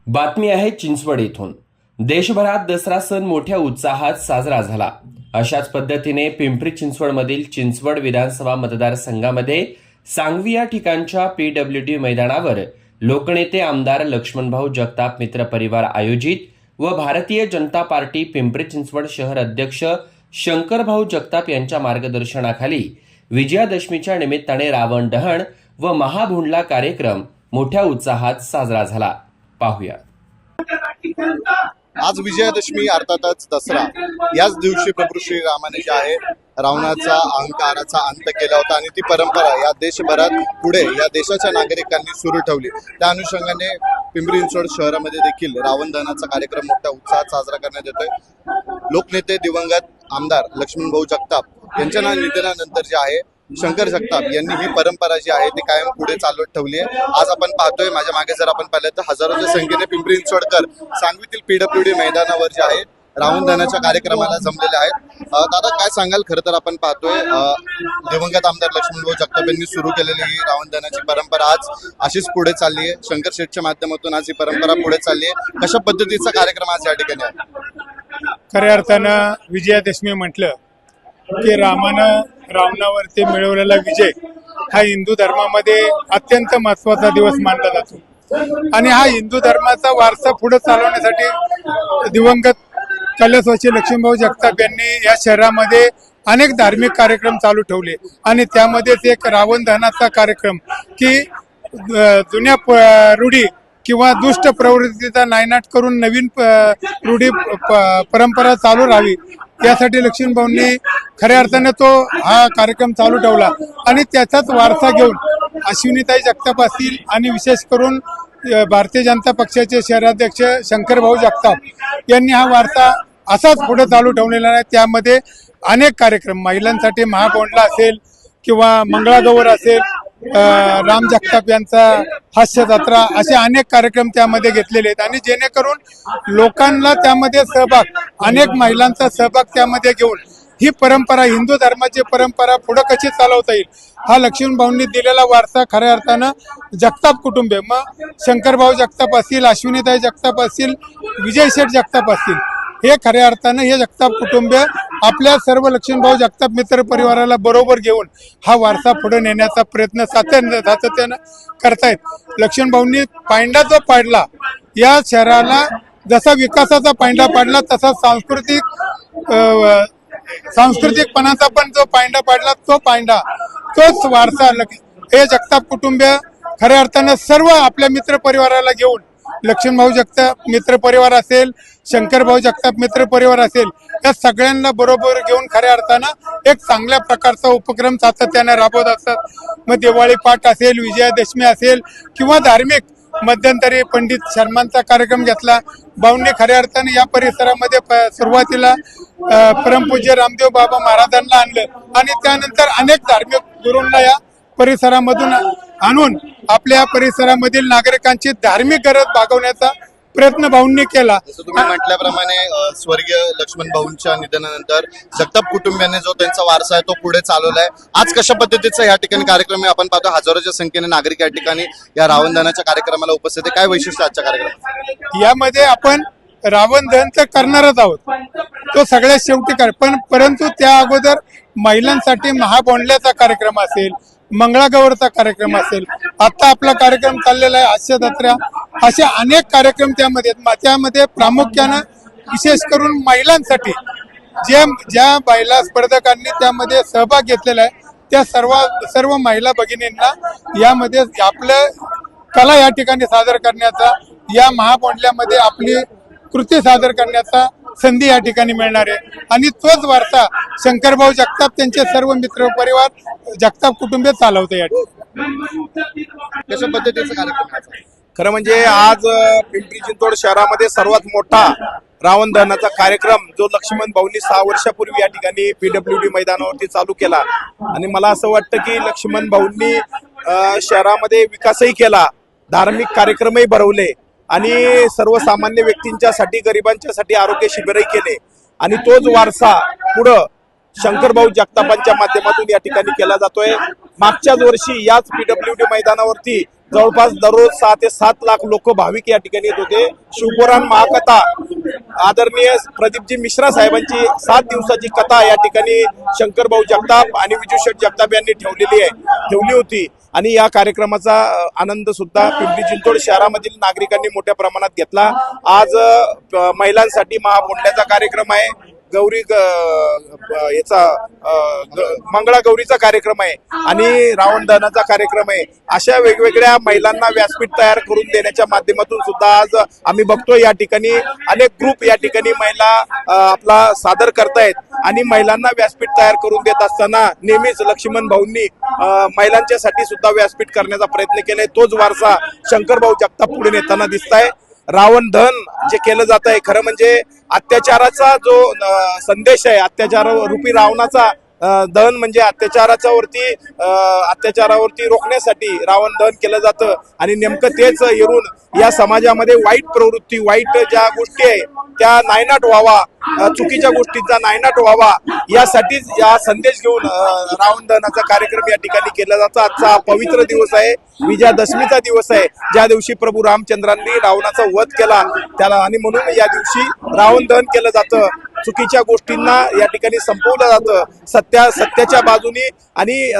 बातमी आहे चिंचवड येथून। देशभरात दसरा सण मोठ्या उत्साहात साजरा झाला। अशाच पद्धतीने पिंपरी चिंचवडमधील चिंचवड विधानसभा मतदारसंघामध्ये सांगवी या ठिकाणच्या PWD मैदानावर लोकनेते आमदार लक्ष्मणभाऊ जगताप मित्र परिवार आयोजित व भारतीय जनता पार्टी पिंपरी चिंचवड शहर अध्यक्ष शंकरभाऊ जगताप यांच्या मार्गदर्शनाखाली विजयादशमीच्या निमित्ताने रावण दहन व महाभुंडला कार्यक्रम मोठ्या उत्साहात साजरा झाला। पाहूया। आज विजयादशमी अर्थातच दसरा याच दिवशी प्रभू श्रीरामाने जे आहे रावणाचा अहंकाराचा अंत केला होता आणि ती परंपरा या देशभरात पुढे या देशाच्या नागरिकांनी सुरू ठेवली। त्या अनुषंगाने पिंपरी चिंचवड शहरामध्ये देखील रावण दहनाचा कार्यक्रम मोठ्या उत्साहात साजरा करण्यात येतोय। लोकनेते दिवंगत आमदार लक्ष्मणभाऊ जगताप यांच्या निधनानंतर जे आहे शंकर जगताप यांनी ही परंपरा जी आहे ती कायम पुढे चालवत ठेवली आहे। आज आपण पाहतोय माझ्या मागे जर आपण पाहिलं तर हजारोच्या संख्येने पिंपरी चिंचवडकर सांगवीतील PWD मैदानावर जे आहे रावण दहनाच्या कार्यक्रमाला जमलेले आहेत। दादा काय सांगाल? खरं तर आपण पाहतोय दिवंगत आमदार लक्ष्मणभाऊ जगताप यांनी सुरू केलेली ही रावण दहनाची परंपरा आज अशीच पुढे चालली आहे। शंकर शेठच्या माध्यमातून आज ही परंपरा पुढे चालली आहे। कशा पद्धतीचा कार्यक्रम आज या ठिकाणी आहे? खऱ्या अर्थानं विजयादशमी म्हटलं की रामानं रावणावरती मिळवलेला विजय हा हिंदू धर्मामध्ये अत्यंत महत्वाचा दिवस मानला जातो आणि हा हिंदू धर्माचा वारसा पुढे चालवण्यासाठी दिवंगत कैलासवासी लक्ष्मणभाऊ जगताप यांनी या शहरामध्ये अनेक धार्मिक कार्यक्रम चालू ठेवले आणि त्यामध्येच एक रावण दहनाचा कार्यक्रम की जुन्या रूढी किंवा दुष्ट प्रवृत्तीचा नायनाट करून नवीन रूढी परंपरा चालू राहावी यासाठी लक्ष्मणभाऊंनी खऱ्या अर्थाने तो हा कार्यक्रम चालू ठेवला आणि त्याचाच वारसा घेऊन अश्विनीताई जगताप असतील आणि विशेष करून भारतीय जनता पक्षाचे शहराध्यक्ष शंकरभाऊ जगताप यांनी हा वारसा असाच पुढे चालू ठेवलेला आहे। त्यामध्ये अनेक कार्यक्रम महिलांसाठी महाभुंडला असेल किंवा मंगळागौर असेल, राम जगताप यांचा हास्य जत्रा असे अनेक कार्यक्रम त्यामध्ये घेतलेले आहेत आणि जेणेकरून लोकांना त्यामध्ये सहभाग अनेक महिलांचा सहभाग त्यामध्ये घेऊन ही परंपरा हिंदू धर्माची परंपरा पुढे कशी चालवता येईल हा लक्ष्मणभाऊंनी दिलेला वारसा खऱ्या अर्थानं जगताप कुटुंबे मग शंकरभाऊ जगताप असतील, अश्विनीताई जगताप असतील, विजय शेठ जगताप असतील हे खऱ्या अर्थानं हे जगताप कुटुंबे आपल्या सर्व लक्ष्मणभाऊ जगताप मित्र परिवाराला बरोबर घेऊन हा वारसा पुढे नेण्याचा प्रयत्न सातत्यानं करतायत। लक्ष्मणभाऊंनी पायंडा जो पाडला या शहराला जसा विकासाचा पायंडा पाडला तसा सांस्कृतिकपणाचा पण जो पायंडा पाडला तो पायंडा तोच वारसा हे जगताप कुटुंबीय खऱ्या अर्थानं सर्व आपल्या मित्र परिवाराला घेऊन लक्ष्मणभाऊ जगताप मित्र परिवार असेल, शंकरभाऊ जगताप मित्र परिवार असेल या सगळ्यांना बरोबर घेऊन खऱ्या अर्थानं एक चांगल्या प्रकारचा उपक्रम सातत्याने राबवत असतात। मग दिवाळी पाठ असेल, विजयादशमी असेल किंवा धार्मिक मध्यंतरी पंडित शर्मांचा कार्यक्रम घेतला। भाऊंनी खऱ्या अर्थाने या परिसरामध्ये सुरुवातीला परमपूज्य रामदेव बाबा महाराजांना आणलं आणि त्यानंतर अनेक धार्मिक गुरूंना या परिसरामधून आणून आपल्या परिसरामधील नागरिकांची धार्मिक गरज भागवण्याचा प्रयत्न भाऊंनी केला। तुम्ही म्हटल्याप्रमाणे स्वर्गीय लक्ष्मणभाऊंच्या निधनानंतर जगताप कुटुंबियांनी जो त्यांचा वारसा आहे तो पुढे चालवलाय। आज कशा पद्धतीचा या ठिकाणी कार्यक्रम आहे? आपण पाहतो हजारोच्या संख्येने नागरिक या ठिकाणी या रावण दहनाच्या कार्यक्रमाला उपस्थित आहे। काय वैशिष्ट्य आजच्या कार्यक्रमात? यामध्ये आपण रावण दहन तर करणारच आहोत, तो सगळ्यात शेवटी परंतु त्या अगोदर महिलांसाठी महाभुंडल्याचा कार्यक्रम असेल, मंगळागौरचा कार्यक्रम असेल, आता आपला कार्यक्रम चाललेला आहे हास्य जत्रा, असे अनेक कार्यक्रम त्यामध्ये प्रामुख्यानं विशेष करून महिलांसाठी ज्या महिला स्पर्धकांनी त्यामध्ये सहभाग घेतलेला आहे त्या सर्व महिला भगिनींना यामध्ये आपलं कला या ठिकाणी सादर करण्याचा, या महाभुंडल्यामध्ये आपली कृती सादर करण्याचा संधी या ठिकाणी मिळणार आहे आणि तोच वारसा शंकरभाऊ जगताप त्यांचे सर्व मित्र परिवार जगताप कुटुंबीय चालवते या ठिकाणी। कशा पद्धतीचा कार्यक्रम? खरं म्हणजे आज पिंपरी चिंचवड शहरामध्ये सर्वात मोठा रावण दहनाचा कार्यक्रम जो लक्ष्मण भाऊंनी 6 वर्षापूर्वी या ठिकाणी PWD मैदानावरती चालू केला आणि मला असं वाटतं की लक्ष्मण भाऊंनी शहरामध्ये विकासही केला, धार्मिक कार्यक्रमही भरवले आणि सर्वसामान्य व्यक्तींच्यासाठी गरिबांच्यासाठी आरोग्य शिबिरही केले आणि तोच वारसा पुढं शंकरभाऊ जगतापांच्या माध्यमातून या ठिकाणी केला जातोय। मागच्याच वर्षी याच PWD मैदानावरती जवळपास दररोज 6 ते 7 लाख लोक भाविक या ठिकाणी येत होते। शिवपुराण महाकथा आदरणीय प्रदीपजी मिश्रा साहेबांची 7 दिवसाची कथा या ठिकाणी शंकरभाऊ जगताप आणि विजूशेठ जगताप यांनी ठेवली होती आणि या कार्यक्रमाचा आनंद सुद्धा पिंपरी चिंचवड शहरामधील नागरिकांनी मोठ्या प्रमाणात घेतला। आज महिलांसाठी महापोंड्याचा कार्यक्रम आहे, गौरी याचा मंगळागौरीचा कार्यक्रम आहे आणि रावण दहनाचा कार्यक्रम आहे। अशा वेगवेगळ्या महिलांना व्यासपीठ तयार करून देण्याच्या माध्यमातून सुद्धा आज आम्ही बघतोय या ठिकाणी अनेक ग्रुप या ठिकाणी महिला आपला सादर करतायत आणि महिलांना व्यासपीठ तयार करून देत असताना नेहमीच लक्ष्मण भाऊंनी महिलांच्यासाठी सुद्धा व्यासपीठ करण्याचा प्रयत्न केलाय। तोच वारसा शंकरभाऊ जगताप पुढे नेताना दिसताय। रावण दहन जे केलं जात आहे खरं म्हणजे अत्याचाराचा जो संदेश आहे, अत्याचार रूपी रावणाचा दहन म्हणजे अत्याचारावरती रोखण्यासाठी रावण दहन केलं जातं आणि नेमकं तेच येऊन या समाजामध्ये वाईट प्रवृत्ती, वाईट ज्या गोष्टी आहे त्या नायनाट व्हावा, चुकीच्या गोष्टींचा नायनाट व्हावा यासाठीच या संदेश घेऊन रावण दहनाचा कार्यक्रम या ठिकाणी केला जातो। आजचा पवित्र दिवस आहे, विजयादशमीचा दिवस आहे, ज्या दिवशी प्रभू रामचंद्रांनी रावणाचा वध केला त्याला आणि म्हणून या दिवशी रावण दहन केलं जातं। चुकीच्या गोष्टींना या ठिकाणी संपवलं जातं, सत्याच्या बाजूनी आणि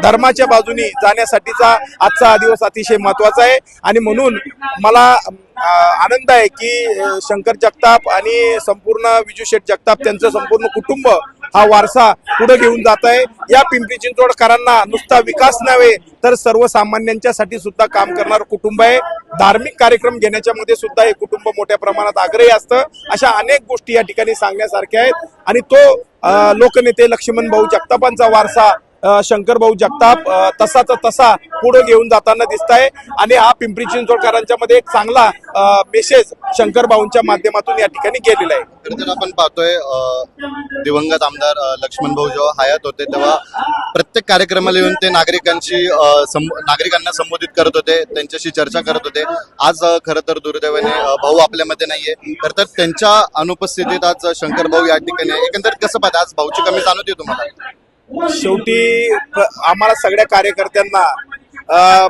धर्माच्या बाजूनी जाण्यासाठीचा आजचा दिवस अतिशय महत्वाचा आहे आणि म्हणून मला आनंद आहे की शंकर जगताप आणि संपूर्ण विजूशेठ जगताप त्यांचं संपूर्ण कुटुंब हा वारसा पुढे घेऊन जात आहे। या पिंपरी चिंचवडकरांना नुसता विकास नव्हे तर सर्वसामान्यांच्यासाठी सुद्धा काम करणारं कुटुंब आहे। धार्मिक कार्यक्रम घेण्याच्या मध्ये सुद्धा हे कुटुंब मोठ्या प्रमाणात आग्रही असतं। अशा अनेक गोष्टी या ठिकाणी सांगण्यासारख्या आहेत आणि तो लोकनेते लक्ष्मण भाऊ जगतापांचा वारसा शंकरभाऊ जगताप तसाचा तसा पुढे घेऊन जाताना दिसत आहे आणि हा पिंपरी चिंचवडकरांच्या मध्ये एक चांगला मेसेज शंकरभाऊंच्या माध्यमातून या ठिकाणी गेलेला आहे। तर जर आपण पाहतोय दिवंगत आमदार लक्ष्मण भाऊ जेव्हा हयात होते तेव्हा प्रत्येक कार्यक्रमाला येऊन ते नागरिकांना संबोधित करत होते, त्यांच्याशी चर्चा करत होते। आज खरं तर दुर्दैवाने भाऊ आपल्यामध्ये नाहीये, खरं तर त्यांच्या अनुपस्थितीत आज शंकर भाऊ या ठिकाणी एकंदरीत कसं पाहता, आज भाऊची कमी जाणवते तुम्हाला? शेवटी आम्हाला सगळ्या कार्यकर्त्यांना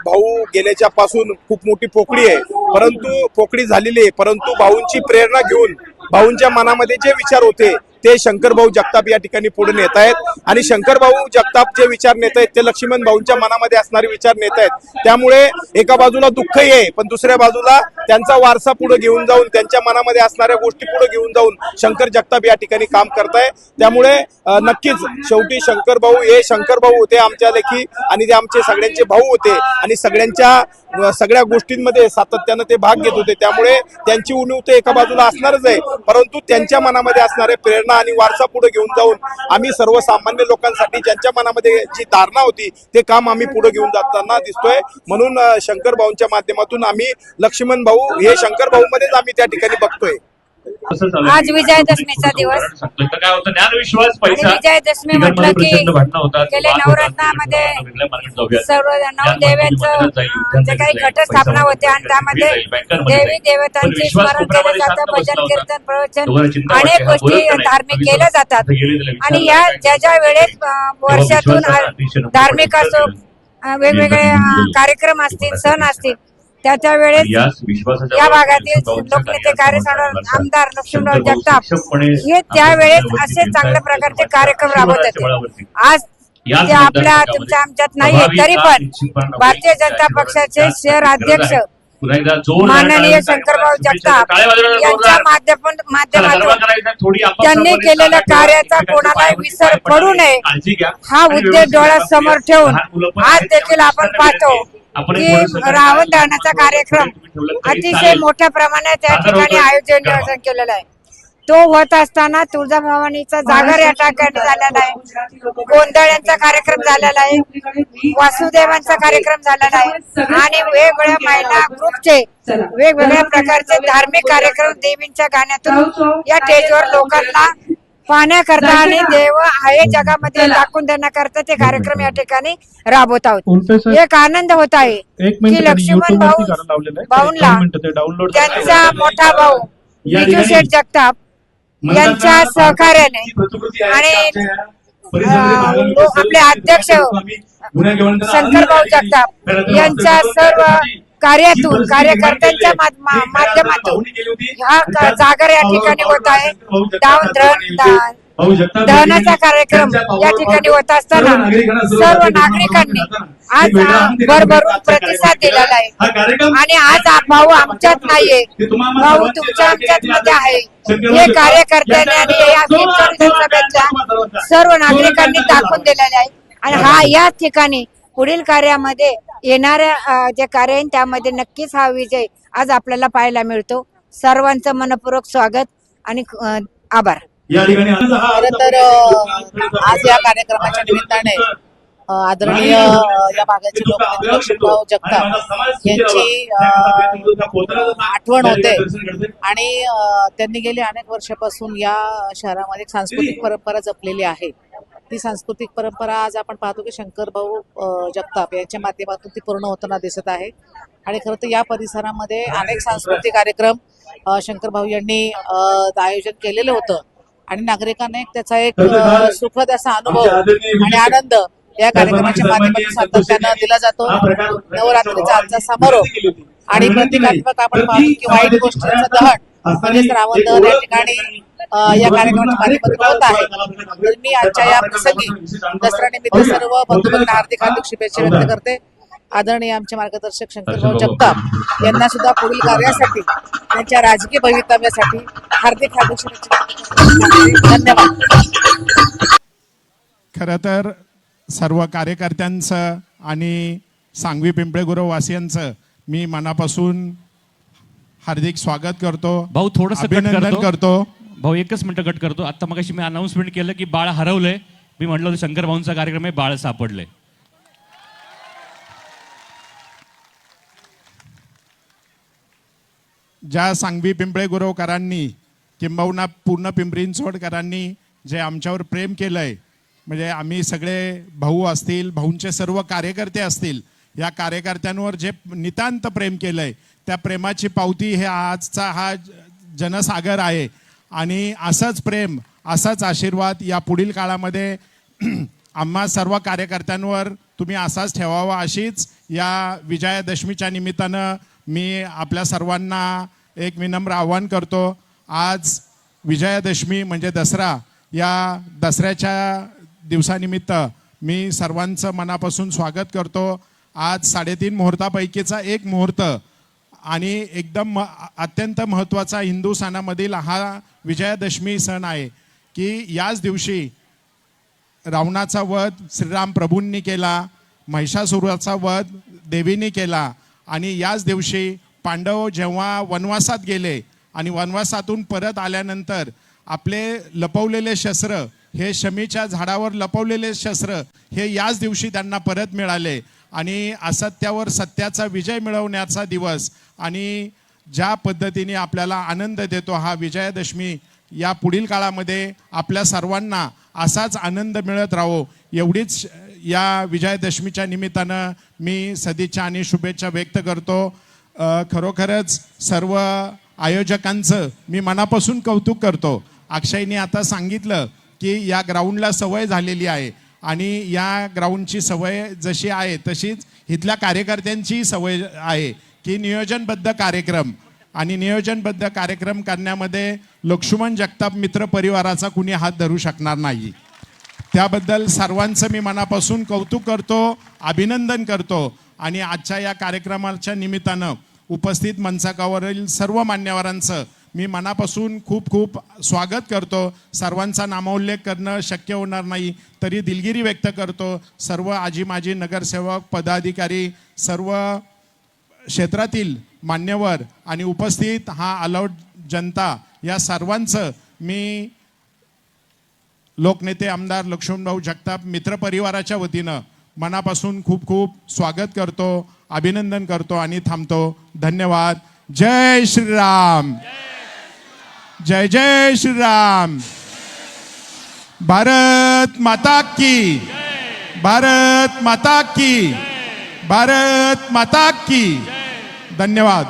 भाऊ गेल्याच्या पासून खूप मोठी पोकळी झालेली आहे, परंतु भाऊंची प्रेरणा घेऊन भाऊंच्या मनामध्ये जे विचार होते ते शंकरभाऊ जगताप या ठिकाणी पुढे नेत आहेत आणि शंकरभाऊ जगताप जे विचार नेत आहेत ते लक्ष्मण भाऊंच्या मनामध्ये असणारे विचार नेत आहेत। त्यामुळे एका बाजूला दुःखही आहे पण दुसऱ्या बाजूला त्यांचा वारसा पुढे घेऊन जाऊन त्यांच्या मनामध्ये असणाऱ्या गोष्टी पुढे घेऊन जाऊन शंकर जगताप या ठिकाणी काम करताय। त्यामुळे नक्कीच शेवटी शंकरभाऊ होते आमच्या लेखी आणि ते आमचे सगळ्यांचे भाऊ होते आणि सगळ्या गोष्टींमध्ये सातत्यानं ते भाग घेत होते। त्यामुळे त्यांची उणीव ते एका बाजूला असणारच आहे, परंतु त्यांच्या मनामध्ये असणारे प्रेरणा आणि वारसा पुढे घेऊन जाऊन आम्ही सर्वसामान्य लोकांसाठी ज्यांच्या मनामध्ये जी धारणा होती ते काम आम्ही पुढे घेऊन जाताना दिसतोय। म्हणून शंकर भाऊंच्या माध्यमातून आम्ही लक्ष्मण भाऊ हे शंकर भाऊ मध्येच आम्ही त्या ठिकाणी बघतोय। आज विजयादशमीचा दिवस काय होतं ज्ञानविश्वास पैसा विजयादशमी म्हटलं की गेल्या नवरत्नामध्ये सर्व 9 देवांचं जे काही घटस्थापना होते आणि त्यामध्ये देवी देवतांचे स्मरण केलं जातं, भजन कीर्तन प्रवचन अनेक गोष्टी धार्मिक केल्या जातात आणि या ज्या वेळेस वर्षातून धार्मिक असो वेगवेगळे कार्यक्रम असतील सण असतील त्या वेळेस या भागातील लोकनेते कार्यसरकार आमदार लक्ष्मणराव जगताप हे त्यावेळेस असे चांगल्या प्रकारचे कार्यक्रम राबवत होते। आज ते आपल्या तुमच्या आमच्यात नाहीये तरी पण भारतीय जनता पक्षाचे शहर अध्यक्ष माननीय शंकरभाऊ जगताप यांच्या माध्यमातून त्यांनी केलेल्या कार्याचा कोणाला विसर पडू नये हा उद्देश डोळ्यासमोर ठेवून आज देखील आपण पाहतो की रावण दहनाचा कार्यक्रम अतिशय मोठ्या प्रमाणात त्या ठिकाणी आयोजन केलेलं आहे। तो होत असताना तुळजाभवानीचा जागर या ठिकाणी झालेला आहे, गोंधळ्यांचा कार्यक्रम झालेला आहे, वासुदेवांचा कार्यक्रम झालेला आहे आणि वेगवेगळ्या महिला ग्रुपचे वेगवेगळ्या प्रकारचे धार्मिक कार्यक्रम देवींच्या गाण्यातून या स्टेजवर लोकांना पाहण्याकरता आणि देव आहे जगामध्ये दाखवून देण्याकरता ते कार्यक्रम या ठिकाणी राबवत आहोत। एक आनंद होत आहे की लक्ष्मण भाऊंना त्यांचा मोठा भाऊ विजूशेठ जगताप यांच्या सहकार्याने आणि आपले अध्यक्ष शंकरभाऊ जगताप यांच्या सर्व कार्यातून कार्यकर्त्यांच्या माध्यमातून हा जागर या ठिकाणी होत आहे. दहनाचा कार्यक्रम या ठिकाणी होत असताना सर्व नागरिकांनी आज भरभरून प्रतिसाद दिलेला आहे. आणि आज भाऊ आमच्यात नाहीये, भाऊ तुमच्या आमच्यात मध्ये आहे हे कार्यकर्त्यांनी आणि या सभेच्या सर्व नागरिकांनी दाखवून दिलेले आहे. आणि हा या ठिकाणी पुढील कार्यामध्ये येणाऱ्या जे कार्य आहे त्यामध्ये नक्कीच हा विजय आज आपल्याला पाहायला मिळतो. सर्वांचं मनपूर्वक स्वागत आणि आभार. खरं तर आज या कार्यक्रमाच्या निमित्ताने आदरणीय या भागाचे लोकनेते लक्ष्मणभाऊ जगताप यांची आठवण होते. आणि त्यांनी गेले अनेक वर्षापासून या शहरामध्ये एक सांस्कृतिक परंपरा जपलेली आहे. ती सांस्कृतिक परंपरा आज आपण पाहतो की शंकरभाऊ जगताप यांच्या माध्यमातून ती पूर्ण होताना दिसत आहे. आणि खरं तर या परिसरामध्ये अनेक सांस्कृतिक कार्यक्रम शंकरभाऊ यांनी आयोजन केलेलं होतं आणि नागरिकांना त्याचा एक सुखद असा अनुभव आणि आनंद या कार्यक्रमाच्या माध्यमातून सातत्यानं दिला जातो. नवरात्रीचा आजचा समारोप आणि प्रतिकात्मक आपण पाहतो की वाईट गोष्टींचं दहन म्हणजेच रावण दहन या ठिकाणी या कार्यक्रमाच्या माध्यमातून होत आहे. मी आजच्या या प्रसंगी दसरा निमित्त सर्व बंधूंना हार्दिक शुभेच्छा व्यक्त करते. आदरणीय आमचे मार्गदर्शक शंकरभाऊ जगताप यांना सुद्धा पुढील कार्यासाठी त्यांच्या राजकीय भवितव्यासाठी हार्दिक शुभेच्छा. धन्यवाद. खरं तर सर्व कार्यकर्त्यांचं आणि सांगवी पिंपळेगुरव वासियांचं मी मनापासून हार्दिक स्वागत करतो. भाऊ थोडंसं अभिनंदन करतो. भाऊ एकच मिनिटं कट करतो. आता मगाशी मी अनाउन्समेंट केलं की बाळ हरवलंय. मी म्हटलं होतं शंकर भाऊंचा कार्यक्रम आहे, बाळ सापडलंय. ज्या सांगवी पिंपळेगुरवकरांनी किंबहुना पूर्ण पिंपरी चिंचवडकरांनी जे आमच्यावर प्रेम केलंय, म्हणजे आम्ही सगळे भाऊ असतील, भाऊंचे सर्व कार्यकर्ते असतील, या कार्यकर्त्यांवर जे नितांत प्रेम केलंय त्या प्रेमाची पावती हे आजचा हा जनसागर आहे. आणि असंच प्रेम, असाच आशीर्वाद या पुढील काळामध्ये आम्हा सर्व कार्यकर्त्यांवर तुम्ही असाच ठेवावा, अशीच या विजयादशमीच्या निमित्तानं मी आपल्या सर्वांना एक विनम्र आवाहन करतो. आज विजयादशमी म्हणजे दसरा, या दसऱ्याच्या दिवसानिमित्त मी सर्वांचं मनापासून स्वागत करतो. आज 3.5 मुहूर्तापैकीचा एक मुहूर्त आणि एकदम अत्यंत महत्त्वाचा हिंदू सणामधील हा विजयादशमी सण आहे की याच दिवशी रावणाचा वध श्रीराम प्रभूंनी केला, महिषासुराचा वध देवीने केला. आणि याच दिवशी पांडव जेव्हा वनवासात गेले आणि वनवासातून परत आल्यानंतर आपले लपवलेले शस्त्र, हे शमीच्या झाडावर लपवलेले शस्त्र हे याच दिवशी त्यांना परत मिळाले. आणि असत्यावर सत्याचा विजय मिळवण्याचा दिवस आणि ज्या पद्धतीने आपल्याला आनंद देतो हा विजयादशमी, या पुढील काळामध्ये आपल्या सर्वांना असाच आनंद मिळत राहो, एवढीच या विजयादशमीच्या निमित्तानं मी सदिच्छा आणि शुभेच्छा व्यक्त करतो. खरोखरच सर्व आयोजकांचं मी मनापासून कौतुक करतो. अक्षयने आता सांगितलं की या ग्राउंडला सवय झालेली आहे आणि या ग्राउंडची सवय जशी आहे तशीच इथल्या कार्यकर्त्यांची सवय आहे की नियोजनबद्ध कार्यक्रम, आणि नियोजनबद्ध कार्यक्रम करण्यामध्ये लक्ष्मण जगताप मित्र परिवाराचा कुणी हात धरू शकणार नाही. त्याबद्दल सर्वांचं मी मनापासून कौतुक करतो, अभिनंदन करतो. आणि आजच्या या कार्यक्रमाच्या निमित्तानं उपस्थित मंचाकावरील सर्व मान्यवरांचं मी मनापासून खूप खूप स्वागत करतो. सर्वांचा नामोल्लेख करणं शक्य होणार नाही तरी दिलगिरी व्यक्त करतो. सर्व आजी माजी नगरसेवक, पदाधिकारी, सर्व क्षेत्रातील मान्यवर आणि उपस्थित हा अलाउड जनता, या सर्वांचं मी लोकनेते आमदार लक्ष्मणभाऊ जगताप मित्र परिवाराच्या वतीनं मनापासून खूप खूप स्वागत करतो, अभिनंदन करतो आणि थांबतो. धन्यवाद. जय श्रीराम. जय जय श्रीराम. भारत माता की, भारत माता की, भारत माता की. धन्यवाद.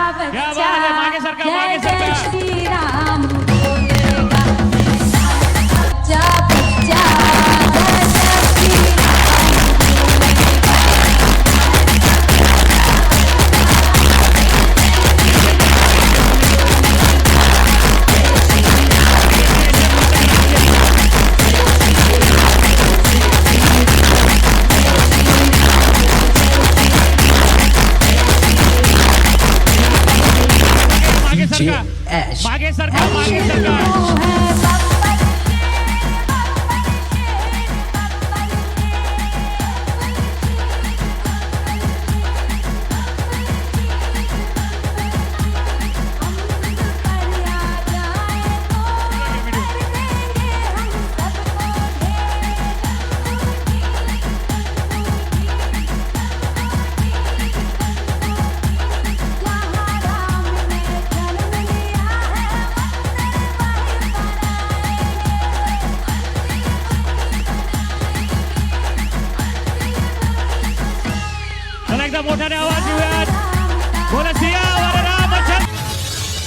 क्या बात आहे, मागे सरका, मागे सरका. श्री राम बोलेगा. बच्चा बच्चा जय श्री मागे सरका, मागे सरका, मागे सरका. चला एकदा मोठ्याने आवाज देऊयात. बोला सिया